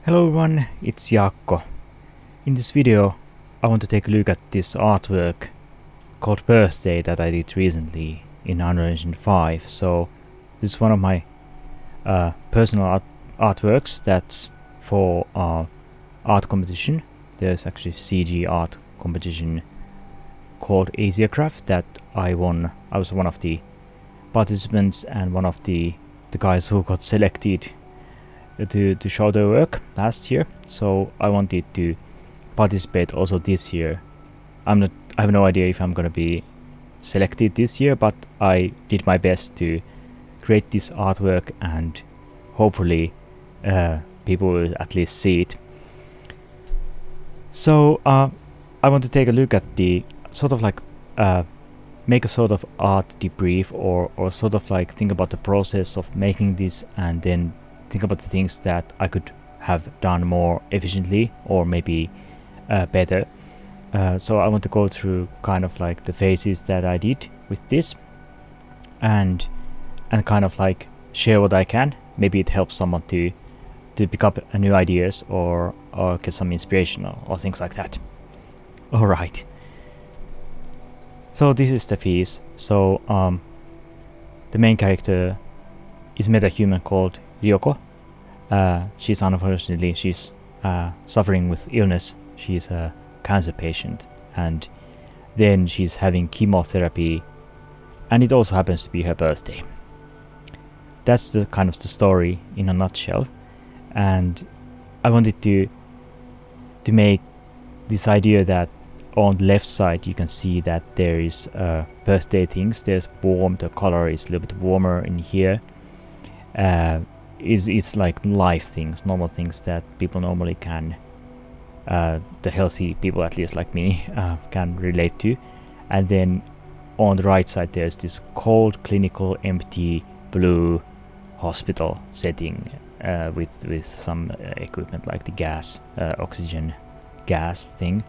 Hello everyone, it's Jaakko. In this video, I want to take a look at this artwork called Birthday that I did recently in Unreal Engine 5. So this is one of my personal artworks that's for art competition. There's actually CG art competition called Asiacraft that I won. I was one of the participants and one of the guys who got selected to show their work last year, so I wanted to participate also this year. I have no idea if I'm gonna be selected this year, but I did my best to create this artwork and hopefully people will at least see it. So I want to take a look at the sort of like make a sort of art debrief or sort of like think about the process of making this and then think about the things that I could have done more efficiently or maybe better. So I want to go through kind of like the phases that I did with this and kind of like share what I can. Maybe it helps someone to pick up new ideas or get some inspiration or things like that. Alright. So this is the piece. So the main character is Metahuman called Ryoko. She's unfortunately suffering with illness. She's a cancer patient, and then she's having chemotherapy, and it also happens to be her birthday. That's the kind of the story in a nutshell, and I wanted to make this idea that on the left side you can see that there is birthday things. There's warm, the color is a little bit warmer in here. It's like life things, normal things that people normally can, the healthy people at least like me, can relate to. And then on the right side there's this cold, clinical, empty, blue hospital setting with some equipment like the gas, oxygen gas thing.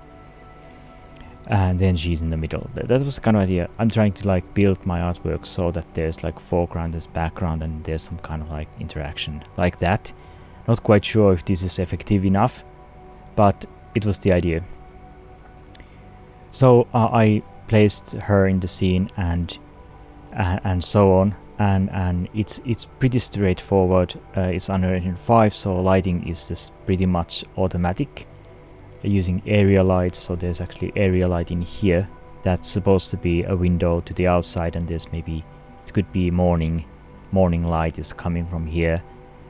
And then she's in the middle. That was the kind of idea. I'm trying to like build my artwork so that there's like foreground, there's background, and there's some kind of like interaction like that. Not quite sure if this is effective enough, but it was the idea. So I placed her in the scene and so on, and it's pretty straightforward. It's Unreal Engine 5, so lighting is just pretty much automatic. Using area lights, so there's actually area light in here that's supposed to be a window to the outside, and there's maybe it could be morning light is coming from here,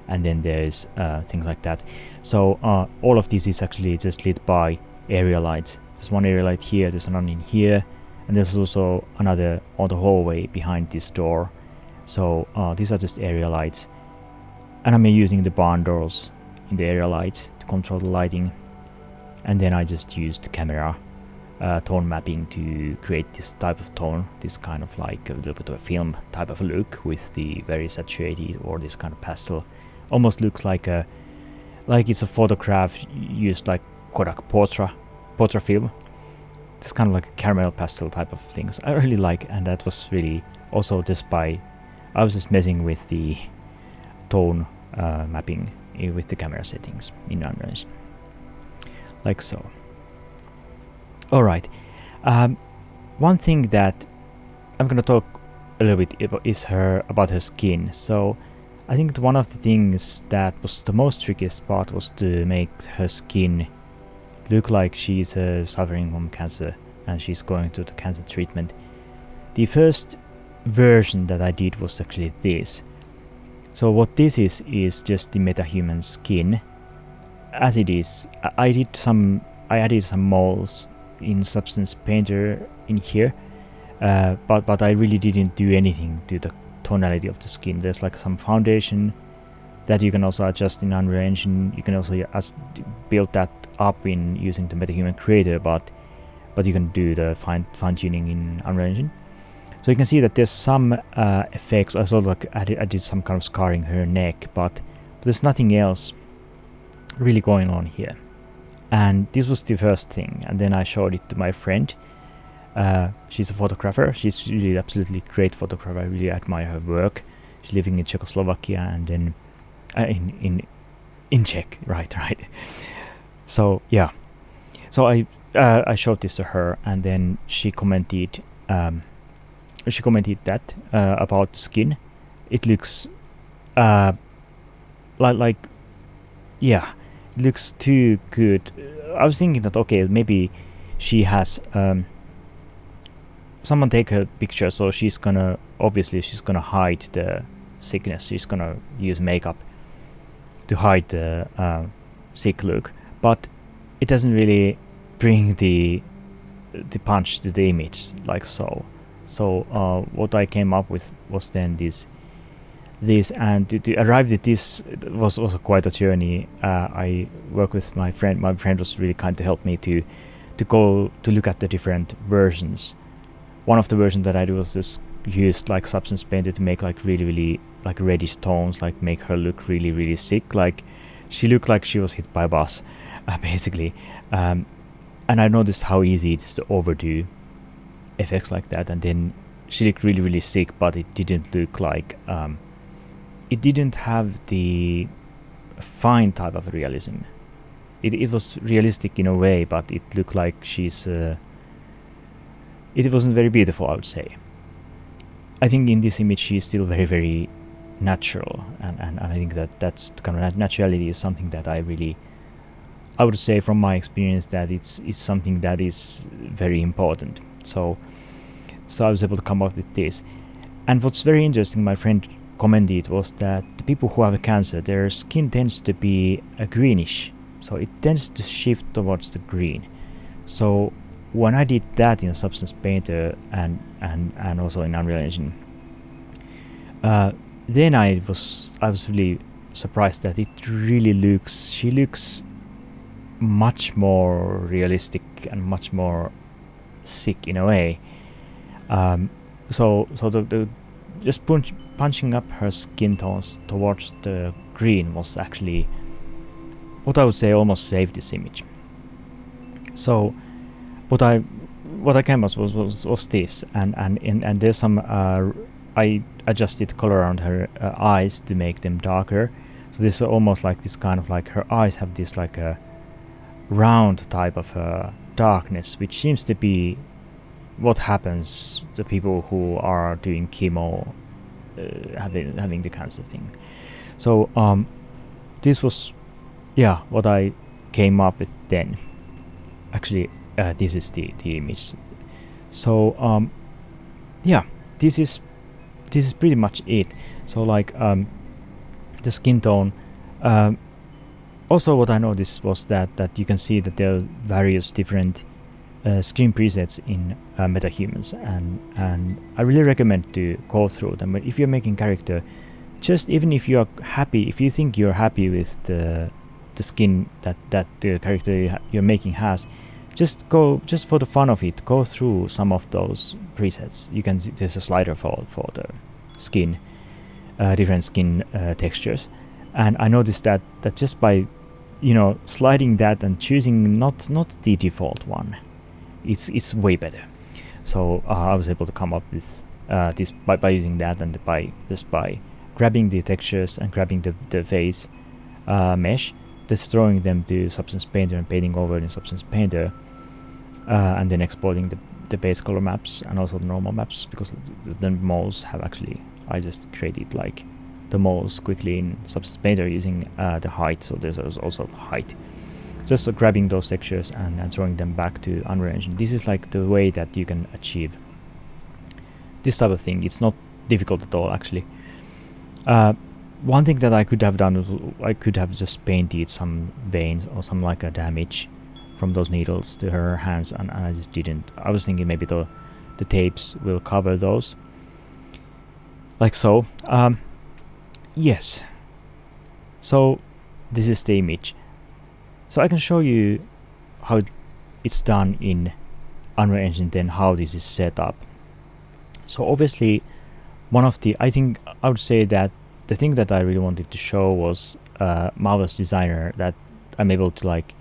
and then there's things like that. So all of this is actually just lit by area lights. There's one area light here, there's another in here, and there's also another on the hallway behind this door. So these are just area lights, and I'm using the barn doors in the area lights to control the lighting. And then I just used camera tone mapping to create this type of tone, this kind of like a little bit of a film type of a look with the very saturated or this kind of pastel. Almost looks like it's a photograph used like Kodak portrait film. This kind of like a caramel pastel type of things I really like, and that was really also just I was just messing with the tone mapping with the camera settings in Unreal Engine. Like so. Alright. One thing that I'm gonna talk a little bit is about her skin. So I think one of the things that was the most trickiest part was to make her skin look like she's suffering from cancer and she's going through the cancer treatment. The first version that I did was actually this. So what this is just the Metahuman skin. As it is, I added some molds in Substance Painter in here, but I really didn't do anything to the tonality of the skin. There's like some foundation that you can also adjust in Unreal Engine. You can also build that up in using the Metahuman Creator, but you can do the fine tuning in Unreal Engine. So you can see that there's some effects. I sort of like I did some kind of scarring her neck, but there's nothing else really going on here. And this was the first thing, and then I showed it to my friend. She's a photographer. She's really absolutely great photographer. I really admire her work. She's living in Czechoslovakia and then in in Czech, right. So yeah, so I showed this to her, and then she commented that about the skin. It looks like yeah, it looks too good. I was thinking that okay, maybe she has someone take her picture, so she's gonna hide the sickness. She's gonna use makeup to hide the sick look, but it doesn't really bring the punch to the image like so. So what I came up with was then this, and to arrive at this was also quite a journey. I work with my friend. My friend was really kind to help me to go to look at the different versions. One of the versions that I did was just used like Substance Painter to make like really like reddish tones, like make her look really sick. Like she looked like she was hit by a bus, basically. And I noticed how easy it is to overdo effects like that, and then she looked really sick, but it didn't look like it didn't have the fine type of realism. It was realistic in a way, but it looked like she's it wasn't very beautiful, I would say. I think in this image she's still very natural, and I think that's kind of naturality is something that I would say from my experience that it's something that is very important. So I was able to come up with this. And what's very interesting, my friend commented, was that the people who have cancer, their skin tends to be greenish, so it tends to shift towards the green. So when I did that in Substance Painter and also in Unreal Engine, then I was really surprised that she looks much more realistic and much more sick in a way. So the just punching up her skin tones towards the green was actually what I would say almost saved this image. So what I came up was this, and there's some I adjusted color around her eyes to make them darker. So this is almost like this kind of like her eyes have this like a round type of darkness, which seems to be what happens to people who are doing chemo, having the cancer thing. So this was what I came up with then. Actually, this is the image. So this is pretty much it. So like the skin tone. Also, what I noticed was that you can see that there are various different screen presets in Metahumans, and I really recommend to go through them. But if you're making character, just even if you are happy, if you think you're happy with the skin that the character you're making has, just for the fun of it, go through some of those presets. You can there's a slider for the skin, different skin textures, and I noticed that just by sliding that and choosing not the default one, it's way better. So I was able to come up with this by using that, and by grabbing the textures and grabbing the face mesh, just throwing them to Substance Painter and painting over in Substance Painter, and then exporting the base color maps and also the normal maps, because the moles have actually, I just created like the moles quickly in Substance Painter using the height, so there's also height. Just grabbing those textures and throwing them back to Unreal Engine. This is like the way that you can achieve this type of thing. It's not difficult at all, actually. One thing that I could have done was I could have just painted some veins or some like a damage from those needles to her hands, and I just didn't. I was thinking maybe the tapes will cover those, like so. Yes. So this is the image. So I can show you how it's done in Unreal Engine 10, how this is set up. So obviously I think I would say that the thing that I really wanted to show was Marvelous Designer, that I'm able to like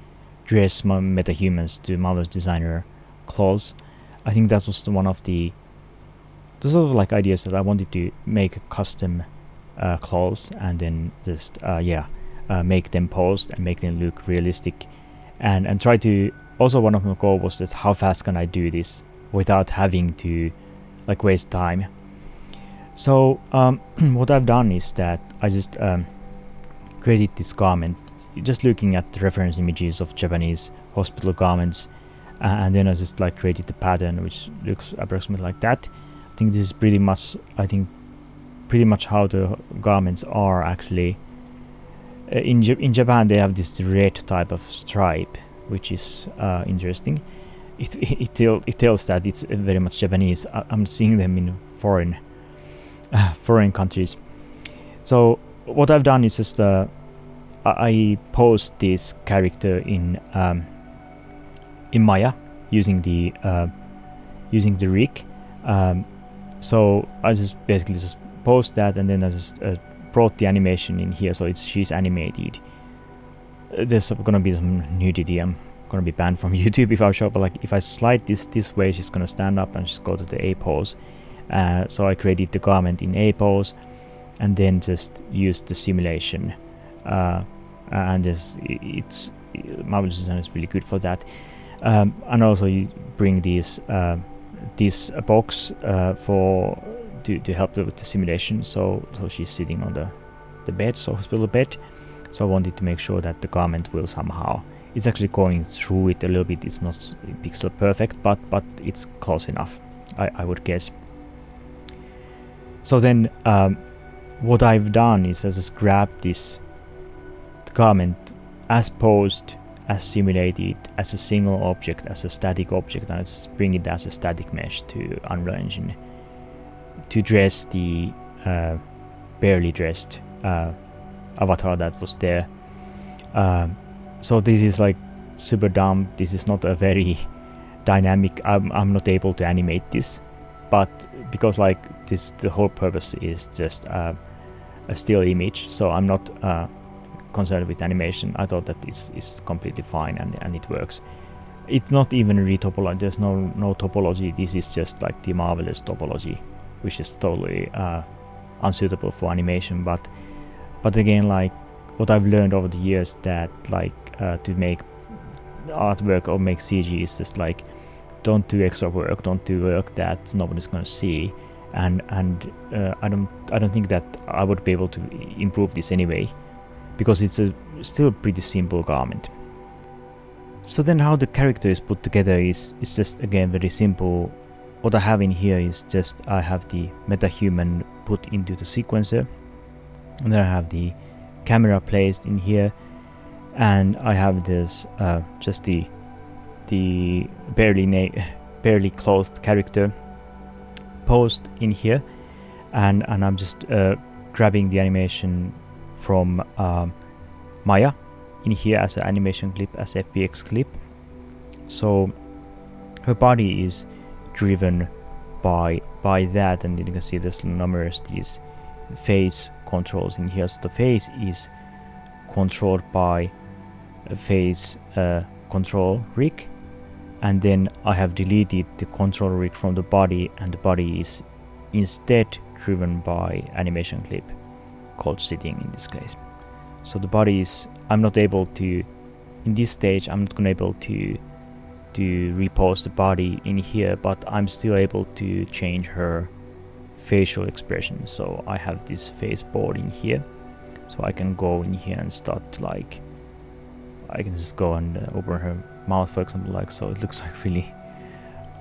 dress my metahumans to Marvelous Designer clothes. I think that was one of the sort of like ideas that I wanted to make a custom clothes, and then just make them pose and make them look realistic, and try to. Also, one of my goals was that how fast can I do this without having to like waste time. So what I've done is that I just created this garment, just looking at the reference images of Japanese hospital garments, and then I just like created the pattern which looks approximately like that. I think this is pretty much how the garments are actually. In Japan they have this red type of stripe, which is interesting. It tells that it's very much Japanese. I'm seeing them in foreign countries. So what I've done is just I post this character in Maya using the rig. So I just basically just post that, and then I just brought the animation in here, so she's animated. There's gonna be some nudity. I'm gonna be banned from YouTube if I show, but like if I slide this way, she's gonna stand up and just go to the A pose. So I created the garment in A pose, and then just used the simulation. And it's Marvel Design is really good for that. And also you bring this box for to help with the simulation. So she's sitting on the bed, so hospital bed. So I wanted to make sure that the garment will somehow. It's actually going through it a little bit. It's not pixel perfect, but it's close enough, I would guess. So then what I've done is I just grabbed this garment as posed, as simulated, as a single object, as a static object, and I just bring it as a static mesh to Unreal Engine to dress the barely dressed avatar that was there. So this is like super dumb. This is not a very dynamic. I'm not able to animate this, but because like this, the whole purpose is just a still image. So I'm not concerned with animation. I thought that it's completely fine and it works. It's not even retopology. There's no topology. This is just like the marvelous topology, which is totally unsuitable for animation. But again, like what I've learned over the years, that like to make artwork or make CG is just like, don't do extra work, don't do work that nobody's gonna see, and I don't think that I would be able to improve this anyway, because it's a still pretty simple garment. So then how the character is put together is just again very simple. What I have in here is just I have the Metahuman put into the sequencer, and then I have the camera placed in here, and I have this just the barely clothed character posed in here, and I'm just grabbing the animation from Maya in here as an animation clip, as FBX clip. So her body is driven by that, and you can see there's numerous these face controls in here. So the face is controlled by a face control rig, and then I have deleted the control rig from the body, and the body is instead driven by animation clip called sitting in this case. So the body is, I'm not able to, in this stage I'm not gonna able to repose the body in here, but I'm still able to change her facial expression. So I have this face board in here, so I can go in here and start to like, I can just go and open her mouth, for example, like so. It looks like really,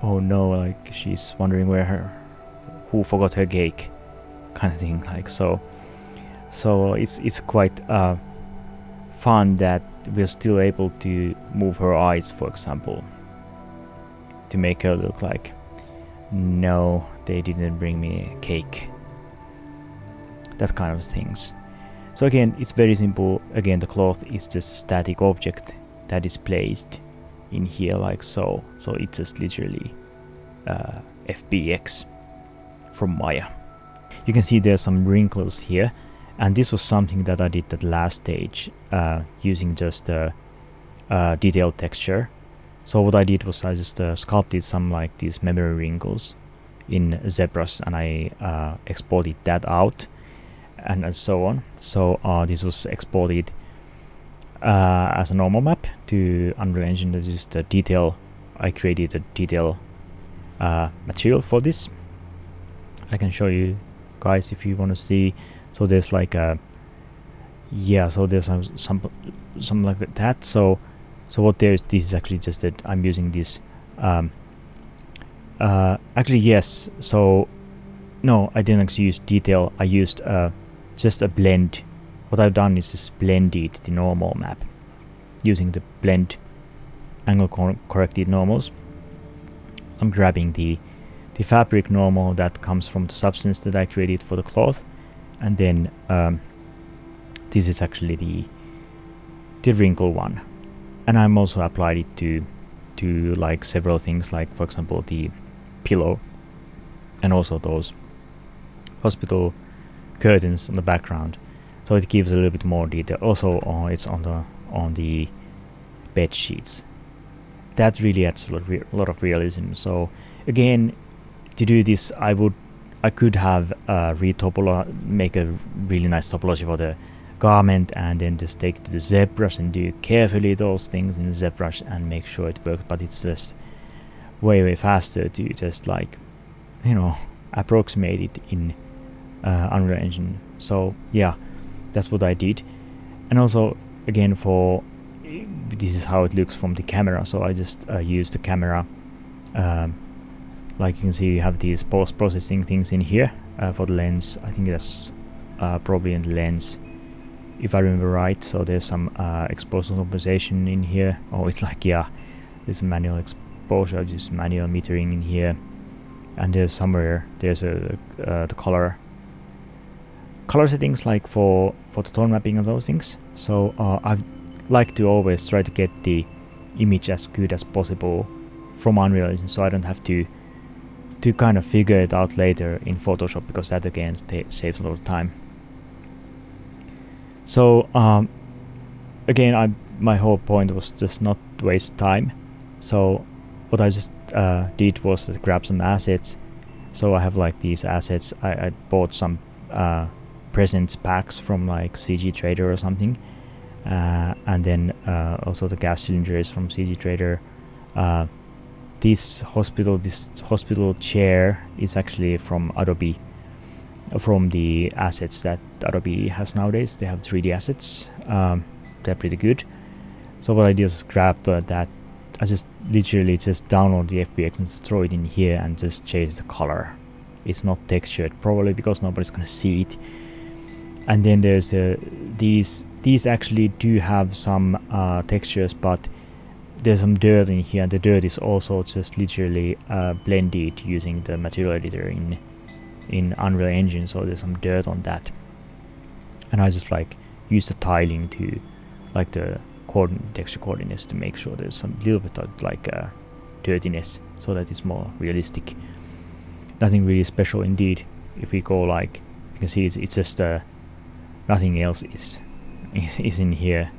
oh no, like she's wondering who forgot her cake, kind of thing, like so. So it's quite fun that we're still able to move her eyes, for example, to make her look like, no, they didn't bring me a cake, that kind of things. So again, it's very simple. Again, the cloth is just a static object that is placed in here like so. So it's just literally FBX from Maya. You can see there's some wrinkles here, and this was something that I did at the last stage using just a detailed texture. So what I did was I just sculpted some like these memory wrinkles in ZBrush, and I exported that out and so on. So this was exported as a normal map to Unreal Engine. This is the detail. I created a detail material for this. I can show you guys if you want to see. So there's like a so there's some like that. So what there is, this is actually just that I'm using this. Actually yes. So no, I didn't actually use detail. I used just a blend. What I've done is just blended the normal map using the blend angle corrected normals. I'm grabbing the fabric normal that comes from the substance that I created for the cloth, and then this is actually the wrinkle one, and I'm also applied it to like several things, like for example the pillow and also those hospital curtains on the background, so it gives a little bit more detail. Also it's on the bed sheets. That really adds a lot of realism. So again, to do this, I could have make a really nice topology for the garment, and then just take it to the ZBrush and do carefully those things in the ZBrush and make sure it works. But it's just way faster to just like, approximate it in Unreal Engine. So yeah, that's what I did. And also again, for this is how it looks from the camera. So I just used the camera. Like you can see, you have these post-processing things in here for the lens. I think that's probably in the lens, if I remember right. So there's some exposure compensation in here. Oh, it's like, there's a manual exposure, just manual metering in here. And there's somewhere, there's the color settings, like for the tone mapping of those things. So I've like to always try to get the image as good as possible from Unreal Engine, so I don't have to kind of figure it out later in Photoshop, because that again saves a lot of time. So again, my whole point was just not waste time. So what I just did was to grab some assets. So I have like these assets. I bought some presents packs from like CG Trader or something. And then also the gas cylinders from CG Trader. This hospital chair is actually from Adobe, from the assets that Adobe has nowadays. They have 3D assets. They're pretty good. So what I did is grab that. I just literally just download the FBX and throw it in here and just change the color. It's not textured, probably because nobody's gonna see it. And then there's these actually do have some textures, but there's some dirt in here, and the dirt is also just literally blended using the material editor in Unreal Engine. So there's some dirt on that, and I just like use the tiling to like the texture coordinates to make sure there's some little bit of like dirtiness, so that it's more realistic. Nothing really special indeed. If we go like, you can see it's just nothing else is in here.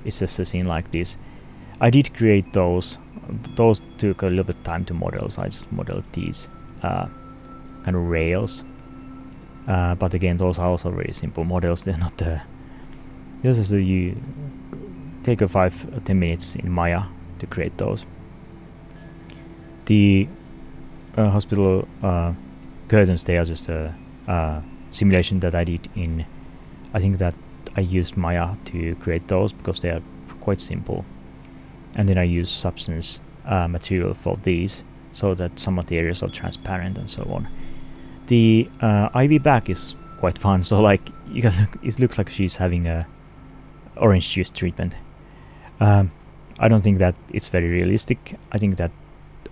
It's just a scene like this. I did create those took a little bit of time to model, so I just modeled these kind of rails, but again, those are also very simple models. They're not this is you take a 5 or 10 minutes in Maya to create those. The hospital curtains, they are just a simulation that I did in, I think that I used Maya to create those because they are quite simple. And then I use substance material for these, so that some of the areas are transparent and so on. The IV back is quite fun. So like you can look, it looks like she's having a orange juice treatment. I don't think that it's very realistic. I think that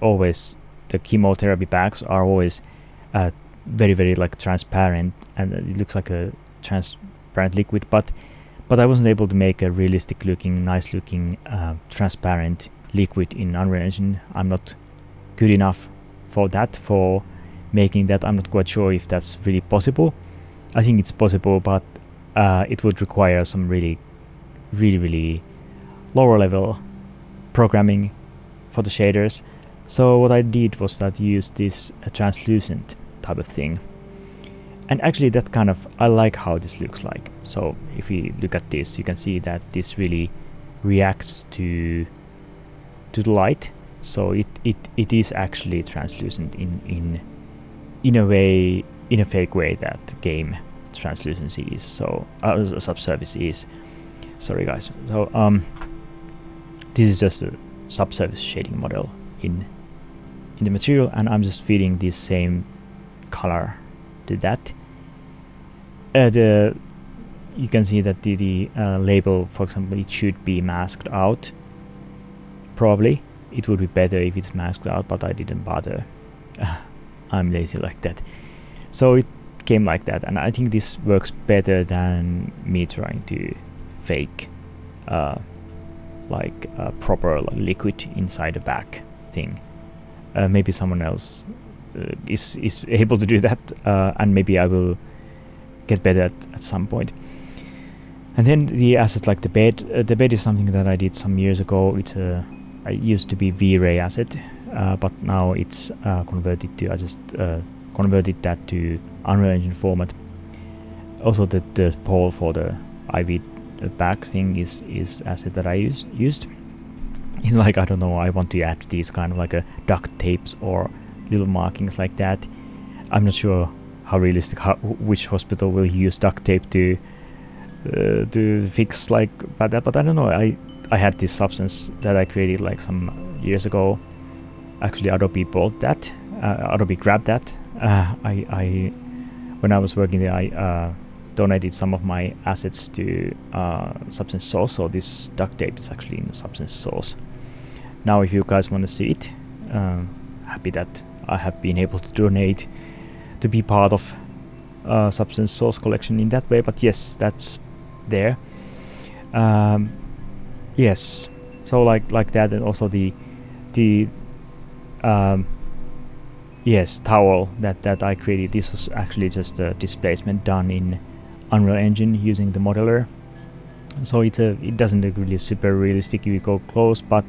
always the chemotherapy bags are always very, very like transparent, and it looks like a transparent liquid, but I wasn't able to make a realistic looking, nice looking transparent liquid in Unreal Engine. I'm not good enough for that, for making that. I'm not quite sure if that's really possible. I think it's possible, but it would require some really lower level programming for the shaders. So what I did was that use this translucent type of thing. And actually that kind of, I like how this looks like. So if you look at this, you can see that this really reacts to the light, so it is actually translucent in a way, in a fake way that game translucency is. So subsurface is. Sorry guys. So this is just a subsurface shading model in the material, and I'm just feeding this same color to that. You can see that the label, for example, it should be masked out. Probably it would be better if it's masked out, but I didn't bother. I'm lazy like that. So it came like that, and I think this works better than me trying to fake like a proper liquid inside a bag thing. Maybe someone else is able to do that, and maybe I will get better at some point. And then the assets like the bed. The bed is something that I did some years ago. I used to be V-Ray asset, but now it's converted to. I just converted that to Unreal Engine format. Also, the pole for the IV back thing is asset that I used. It's like, I don't know, I want to add these kind of like a duct tapes or little markings like that. I'm not sure how realistic, which hospital will use duct tape to fix like that, but I don't know. I had this substance that I created like some years ago. Actually, Adobe bought that. Adobe grabbed that. I when I was working there, I donated some of my assets to Substance Source. So this duct tape is actually in Substance Source. Now, if you guys want to see it, happy that I have been able to donate to be part of Substance Source collection in that way. But yes, that's there. Yes, so like that, and also the yes, towel that I created. This was actually just a displacement done in Unreal Engine using the modeler. So it doesn't look really super realistic if you go close, but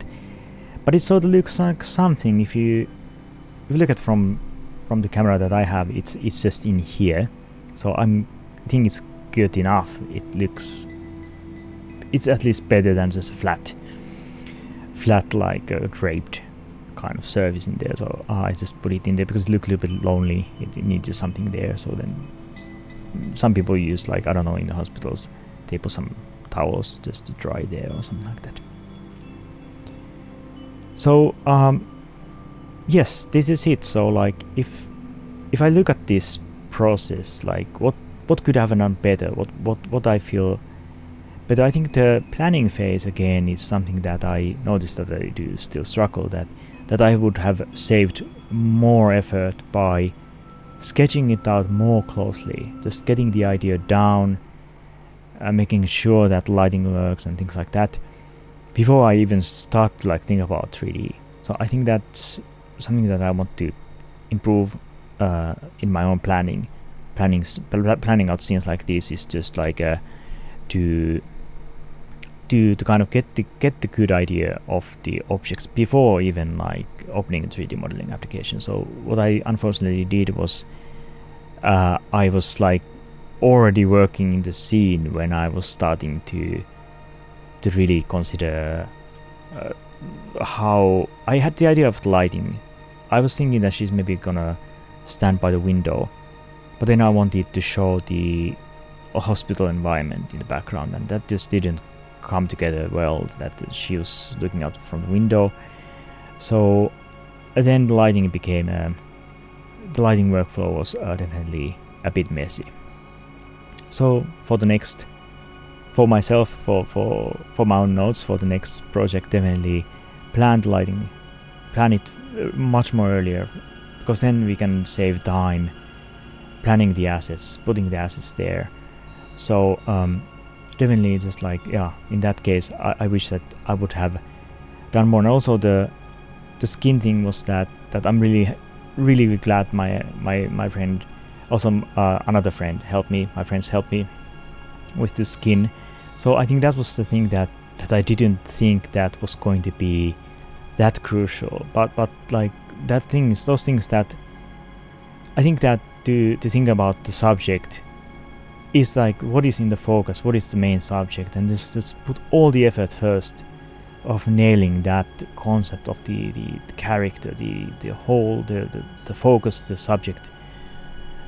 it sort of looks like something. If you look at from the camera that I have, it's just in here. So I think it's good enough. It's at least better than just flat like a draped kind of surface in there. So I just put it in there because it looked a little bit lonely. It needed something there. So then some people use, like, I don't know, in the hospitals they put some towels just to dry there or something like that. So yes, this is it. So like if I look at this process, like what could have been done better, what I feel better, I think the planning phase again is something that I noticed that I do still struggle, that I would have saved more effort by sketching it out more closely, just getting the idea down, making sure that lighting works and things like that before I even start to like think about 3D. So I think that's something that I want to improve in my own planning. Planning out scenes like this is just like to kind of get the good idea of the objects before even like opening a 3D modeling application. So what I unfortunately did was I was like already working in the scene when I was starting to really consider how I had the idea of the lighting. I was thinking that she's maybe gonna stand by the window, but then I wanted to show the hospital environment in the background, and that just didn't come together well, that she was looking out from the window. So then the lighting became the lighting workflow was definitely a bit messy. So for myself, for my own notes for the next project, definitely plan it much more earlier, because then we can save time planning the assets, putting the assets there. So definitely just like, yeah, in that case I wish that I would have done more. And also the skin thing was that I'm really glad my friend, also another friend helped me, my friends helped me with the skin. So I think that was the thing that I didn't think that was going to be that crucial, but like those things that I think that to think about the subject is like what is in the focus, what is the main subject, and just put all the effort first of nailing that concept of the character, the whole, the focus, the subject,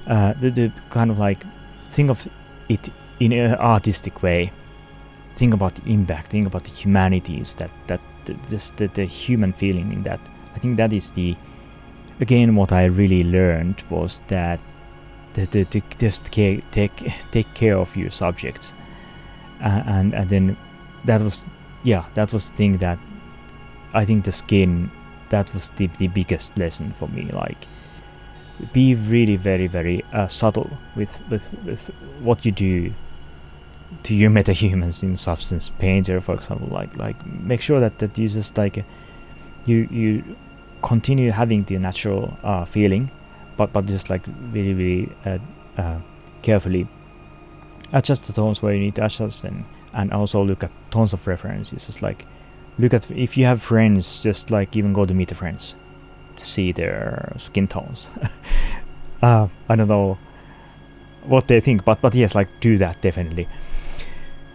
the kind of like think of it in an artistic way. Think about the impact, think about the humanities, the human feeling in that. I think that is again what I really learned was that to just take care of your subjects, and then that was the thing that I think the skin, that was the biggest lesson for me. Like, be really very very subtle with what you do to your metahumans in Substance Painter, for example. Like make sure that you just like you continue having the natural feeling, but just like really carefully adjust the tones where you need to adjust, and also look at tons of references. Just like look at, if you have friends, just like even go to meet the friends to see their skin tones. I don't know what they think, but yes, like do that definitely.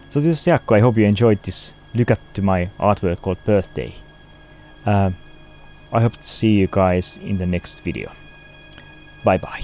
So this is Jaakko. I hope you enjoyed this look at to my artwork called Birthday. I hope to see you guys in the next video. Bye bye.